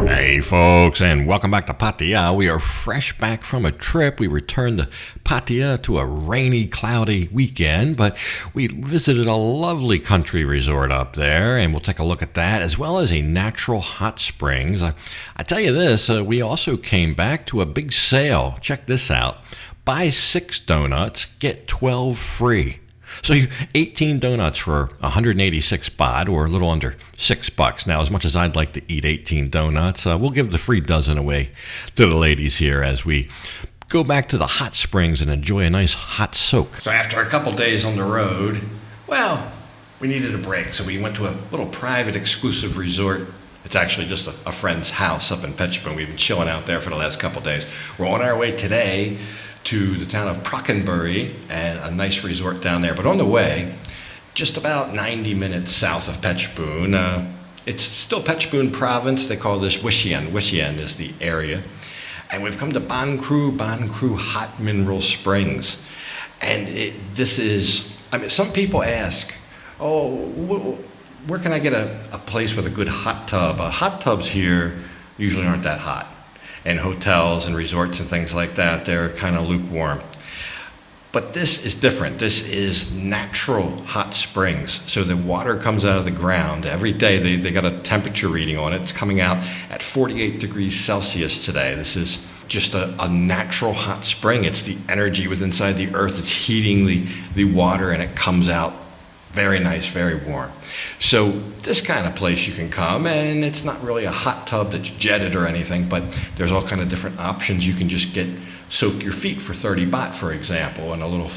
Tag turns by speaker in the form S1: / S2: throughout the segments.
S1: Hey folks, and welcome back to Pattaya. We are fresh back from a trip. We returned to Pattaya to a rainy, cloudy weekend, but we visited a lovely country resort up there, and we'll take a look at that, as well as a natural hot springs. I tell you this, we also came back to a big sale. Check this out. Buy 6 donuts, get 12 free. So 18 donuts for 186 baht, or a little under $6. Now, as much as I'd like to eat 18 donuts, we'll give the free dozen away to the ladies here as we go back to the hot springs and enjoy a nice hot soak. So after a couple days on the road, well, we needed a break. So we went to a little private exclusive resort. It's actually just a friend's house up in Phetchabun. We've been chilling out there for the last couple days. We're on our way today to the town of Prachinburi and a nice resort down there. But on the way, just about 90 minutes south of Phetchabun, it's still Phetchabun province. They call this Wishian. Wishian is the area. And we've come to Ban Kru Hot Mineral Springs. And this is, some people ask, where can I get a place with a good hot tub? Hot tubs here usually aren't that hot. And hotels and resorts and things like that, they're kind of lukewarm. But this is different. This is natural hot springs. So the water comes out of the ground. Every day they got a temperature reading on it. It's coming out at 48 degrees Celsius today. This is just a natural hot spring. It's the energy within inside the earth. It's heating the water, and it comes out very nice, very warm. So this kind of place you can come, and it's not really a hot tub that's jetted or anything, but there's all kind of different options. You can just soak your feet for 30 baht, for example, in a little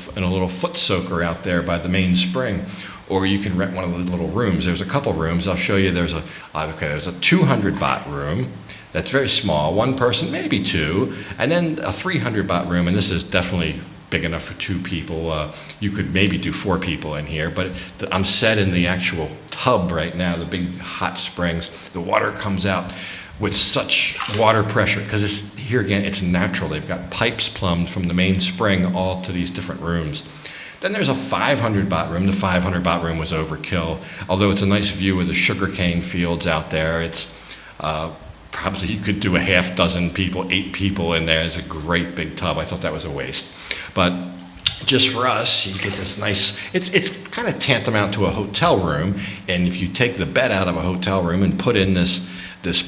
S1: foot soaker out there by the main spring. Or you can rent one of the little rooms. There's a couple rooms. I'll show you. There's a 200 baht room that's very small, one person, maybe two, and then a 300 baht room, and this is definitely big enough for 2 people. You could maybe do 4 people in here, but I'm set in the actual tub right now, the big hot springs. The water comes out with such water pressure, because here again, it's natural. They've got pipes plumbed from the main spring all to these different rooms. Then there's a 500 baht room. The 500 baht room was overkill, although it's a nice view of the sugarcane fields out there. It's probably you could do a half dozen people, 8 people in there. It's a great big tub. I thought that was a waste. But just for us, you get this nice, it's kind of tantamount to a hotel room. And if you take the bed out of a hotel room and put in this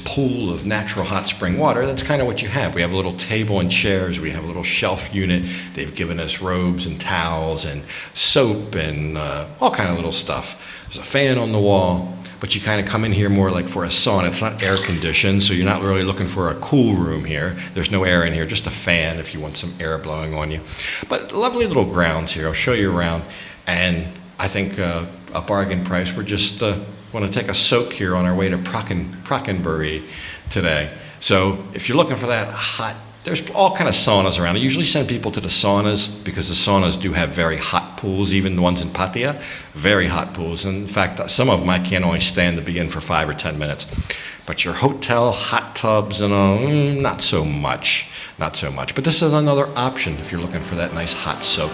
S1: pool of natural hot spring water, that's kind of what you have. We have a little table and chairs. We have a little shelf unit. They've given us robes and towels and soap and all kind of little stuff. There's a fan on the wall. But you kind of come in here more like for a sauna. It's not air conditioned, so you're not really looking for a cool room here. There's no air in here, just a fan if you want some air blowing on you. But lovely little grounds here. I'll show you around. And I think a bargain price. We're just want to take a soak here on our way to Prachinburi today. So if you're looking for that hot, there's all kind of saunas around. I usually send people to the saunas because the saunas do have very hot pools, even the ones in Pattaya, very hot pools. And in fact, some of them I can't only stand to be in for 5 or 10 minutes. But your hotel hot tubs and all, not so much. But this is another option if you're looking for that nice hot soak.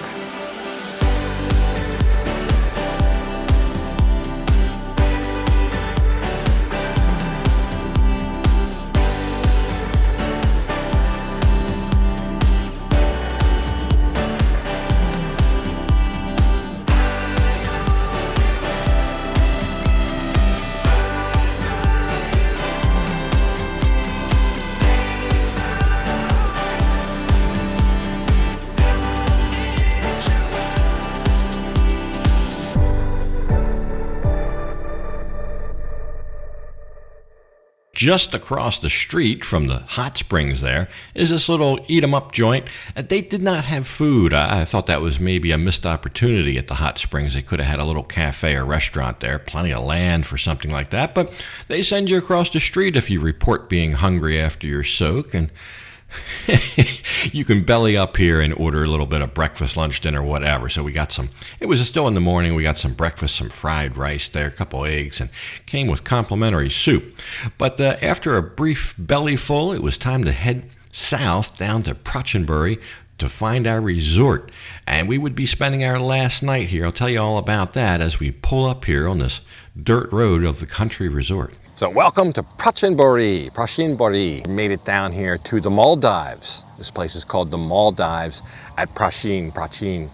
S1: Just across the street from the hot springs there is this little eat-em-up joint. They did not have food. I thought that was maybe a missed opportunity at the hot springs. They could have had a little cafe or restaurant there, plenty of land for something like that. But they send you across the street if you report being hungry after your soak, and you can belly up here and order a little bit of breakfast, lunch, dinner, whatever. So we got some, it was still in the morning, we got some breakfast, some fried rice there, a couple eggs, and came with complimentary soup. But after a brief belly full, it was time to head south down to Prachinburi, to find our resort. And we would be spending our last night here. I'll tell you all about that as we pull up here on this dirt road of the country resort. So welcome to Prachinburi. We made it down here to the Maldives. This place is called the Maldives at Prachin.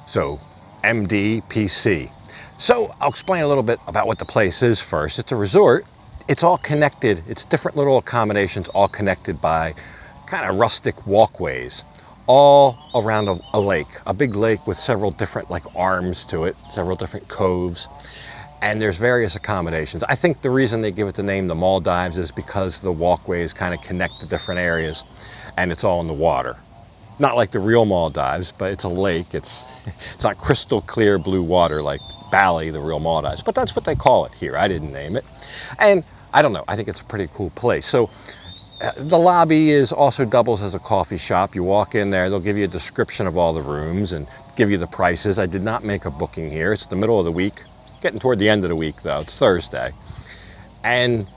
S1: So MDPC. So I'll explain a little bit about what the place is first. It's a resort. It's all connected. It's different little accommodations all connected by kind of rustic walkways all around a lake, a big lake with several different like arms to it, several different coves. And there's various accommodations. I think the reason they give it the name the Maldives is because the walkways kind of connect the different areas and it's all in the water. Not like the real Maldives, but it's a lake. It's not crystal clear blue water like Bali, the real Maldives, but that's what they call it here. I didn't name it. And I don't know, I think it's a pretty cool place. So the lobby also doubles as a coffee shop. You walk in there, they'll give you a description of all the rooms and give you the prices. I did not make a booking here. It's the middle of the week, getting toward the end of the week though. It's Thursday. And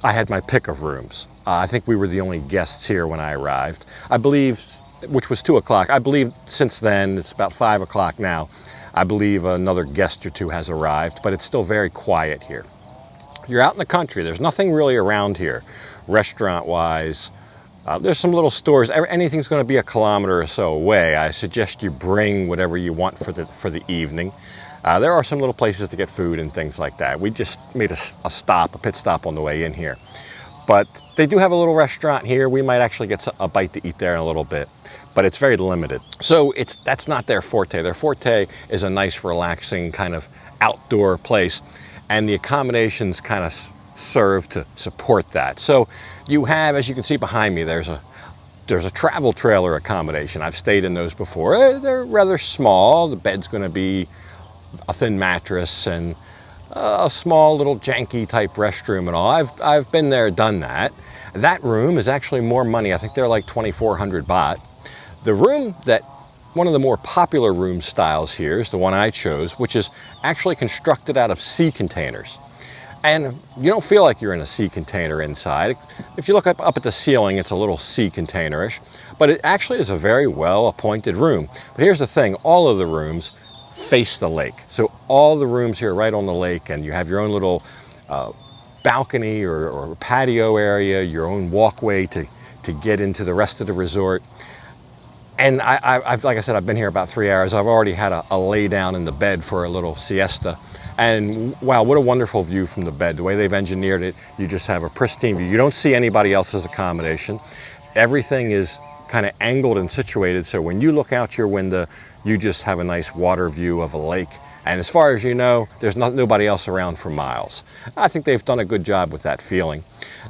S1: I had my pick of rooms. I think we were the only guests here when I arrived. I believe, which was 2 o'clock. I believe since then, it's about 5 o'clock now. I believe another guest or two has arrived, but it's still very quiet here. You're out in the country. There's nothing really around here, restaurant-wise. There's some little stores. Anything's going to be a kilometer or so away. I suggest you bring whatever you want for the evening. There are some little places to get food and things like that. We just made a pit stop on the way in here. But they do have a little restaurant here. We might actually get a bite to eat there in a little bit, but it's very limited. So that's not their forte. Their forte is a nice, relaxing kind of outdoor place, and the accommodations kind of serve to support that. So you have, as you can see behind me, there's a travel trailer accommodation. I've stayed in those before. They're rather small. The bed's going to be a thin mattress and a small little janky type restroom and all. I've been there, done that. That room is actually more money. I think they're like 2,400 baht. The room one of the more popular room styles here is the one I chose, which is actually constructed out of sea containers. And you don't feel like you're in a sea container inside. If you look up at the ceiling, it's a little sea containerish, but it actually is a very well appointed room. But here's the thing, all of the rooms face the lake. So all the rooms here are right on the lake, and you have your own little balcony or patio area, your own walkway to get into the rest of the resort. And I've, like I said, I've been here about 3 hours. I've already had a lay down in the bed for a little siesta. And wow, what a wonderful view from the bed. The way they've engineered it, you just have a pristine view. You don't see anybody else's accommodation. Everything is kind of angled and situated, so when you look out your window, you just have a nice water view of a lake. And as far as you know, there's nobody else around for miles. I think they've done a good job with that feeling.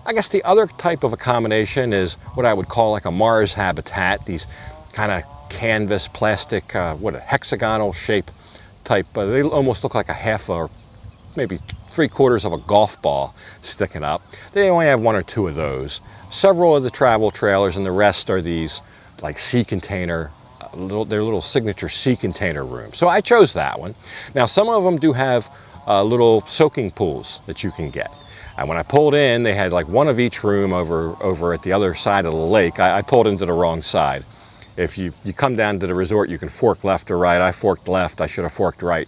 S1: I guess the other type of accommodation is what I would call like a Mars habitat, these kind of canvas, plastic, hexagonal shape type. They almost look like a half or maybe 3/4 of a golf ball sticking up. They only have 1 or 2 of those. Several of the travel trailers and the rest are these like sea container, their little signature sea container rooms. So I chose that one. Now some of them do have little soaking pools that you can get. And when I pulled in, they had like one of each room over at the other side of the lake. I pulled into the wrong side. If you come down to the resort, you can fork left or right. I forked left. I should have forked right.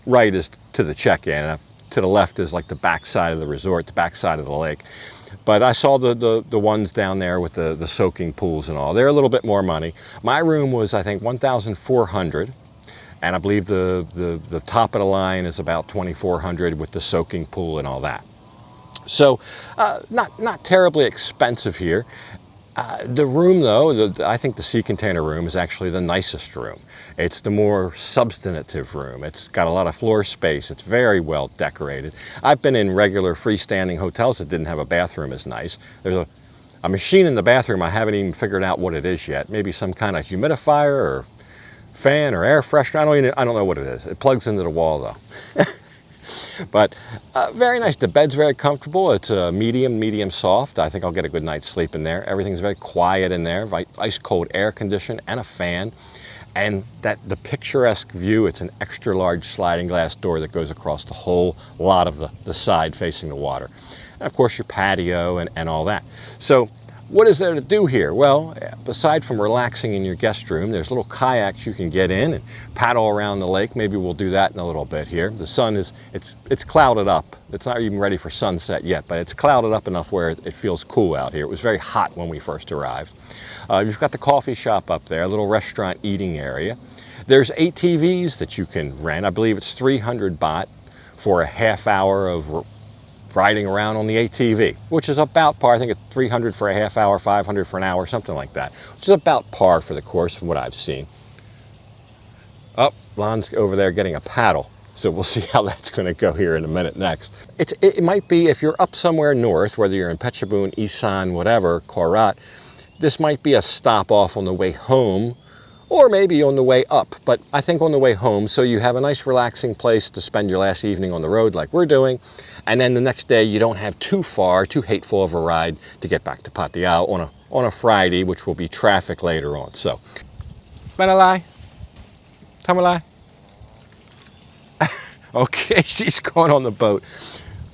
S1: Right is to the check-in. To the left is like the back side of the resort, the back side of the lake. But I saw the ones down there with the soaking pools and all. They're a little bit more money. My room was, I think, 1,400. And I believe the top of the line is about 2,400 with the soaking pool and all that. So not terribly expensive here. The room, though, I think the sea container room is actually the nicest room. It's the more substantive room. It's got a lot of floor space. It's very well decorated. I've been in regular freestanding hotels that didn't have a bathroom as nice. There's a machine in the bathroom. I haven't even figured out what it is yet. Maybe some kind of humidifier or fan or air freshener. I don't know what it is. It plugs into the wall, though. But very nice. The bed's very comfortable. It's medium soft. I think I'll get a good night's sleep in there. Everything's very quiet in there. Ice cold air condition and a fan. And the picturesque view, it's an extra large sliding glass door that goes across the whole lot of the side facing the water. And of course your patio and all that. So What is there to do here? Well, aside from relaxing in your guest room, there's little kayaks you can get in and paddle around the lake. Maybe we'll do that in a little bit here. The sun it's clouded up. It's not even ready for sunset yet, but it's clouded up enough where it feels cool out here. It was very hot when we first arrived. You've got the coffee shop up there, a little restaurant eating area. There's ATVs that you can rent. I believe it's 300 baht for a half hour of riding around on the ATV, which is about par. I think it's 300 for a half hour, 500 for an hour, something like that, which is about par for the course from what I've seen. Oh, Lon's over there getting a paddle, so we'll see how that's going to go here in a minute next. It might be, if you're up somewhere north, whether you're in Phetchabun, Isan, whatever, Korat, this might be a stop off on the way home, or maybe on the way up, but I think on the way home, so you have a nice relaxing place to spend your last evening on the road like we're doing, and then the next day you don't have too hateful of a ride to get back to Pattaya on a Friday, which will be traffic later on. So, Manalai, Tamalai. Okay, she's going on the boat.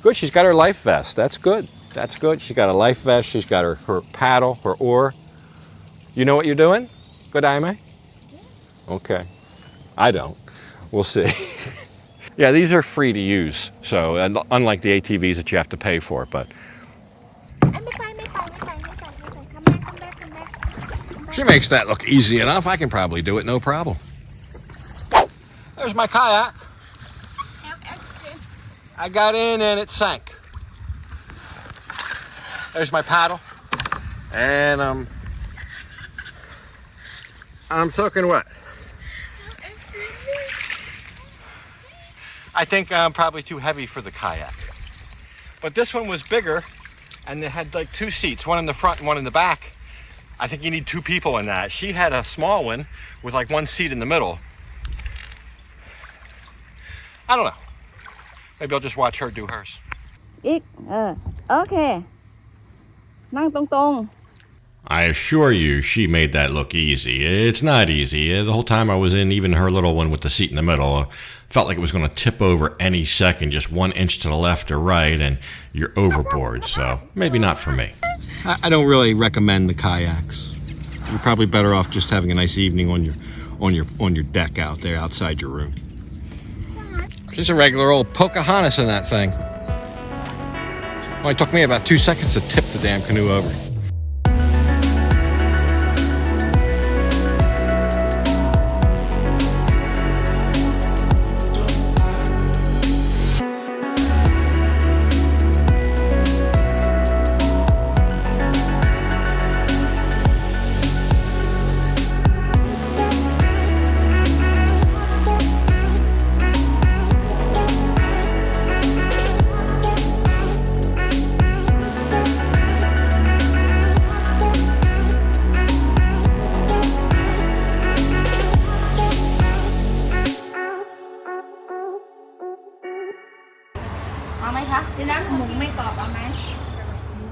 S1: Good, she's got her life vest. That's good. That's good. She's got a life vest. She's got her paddle, her oar. You know what you're doing? Good, Aime? Okay. I don't. We'll see. Yeah, these are free to use. So, unlike the ATVs that you have to pay for, but. She makes that look easy enough. I can probably do it, no problem. There's my kayak. I got in and it sank. There's my paddle. And I'm soaking wet. I think I'm probably too heavy for the kayak. But this one was bigger and it had like 2 seats, one in the front and one in the back. I think you need 2 people in that. She had a small one with like 1 seat in the middle. I don't know. Maybe I'll just watch her do hers.
S2: Okay. นั่งตรง
S1: I assure you, she made that look easy. It's not easy. The whole time I was in, even her little one with the seat in the middle, felt like it was going to tip over any second, just 1 inch to the left or right, and you're overboard. So maybe not for me. I don't really recommend the kayaks. You're probably better off just having a nice evening on your deck out there outside your room. She's a regular old Pocahontas in that thing. Only took me about 2 seconds to tip the damn canoe over.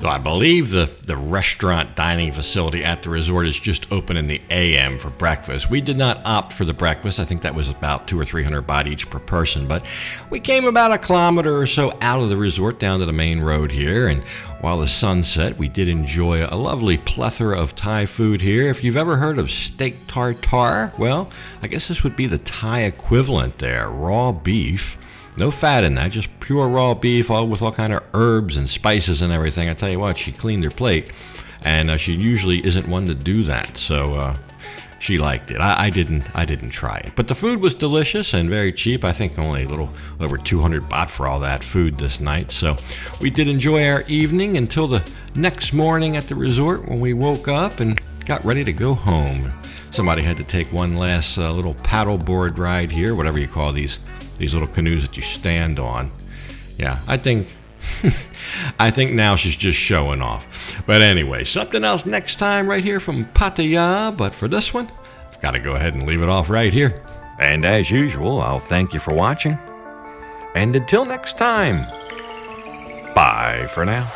S1: So I believe the restaurant dining facility at the resort is just open in the AM for breakfast. We did not opt for the breakfast. I think that was about 200 or 300 baht each per person, but we came about a kilometer or so out of the resort down to the main road here, and while the sun set, we did enjoy a lovely plethora of Thai food here. If you've ever heard of steak tartare, well, I guess this would be the Thai equivalent there. Raw beef. No fat in that, just pure raw beef, all with all kind of herbs and spices and everything. I tell you what, she cleaned her plate, and she usually isn't one to do that, so she liked it. I didn't try it, but the food was delicious and very cheap. I think only a little over 200 baht for all that food this night. So we did enjoy our evening until the next morning at the resort when we woke up and got ready to go home. Somebody had to take one last little paddleboard ride here, whatever you call these little canoes that you stand on. Yeah, I think now she's just showing off. But anyway, something else next time right here from Pattaya. But for this one, I've got to go ahead and leave it off right here. And as usual, I'll thank you for watching. And until next time, bye for now.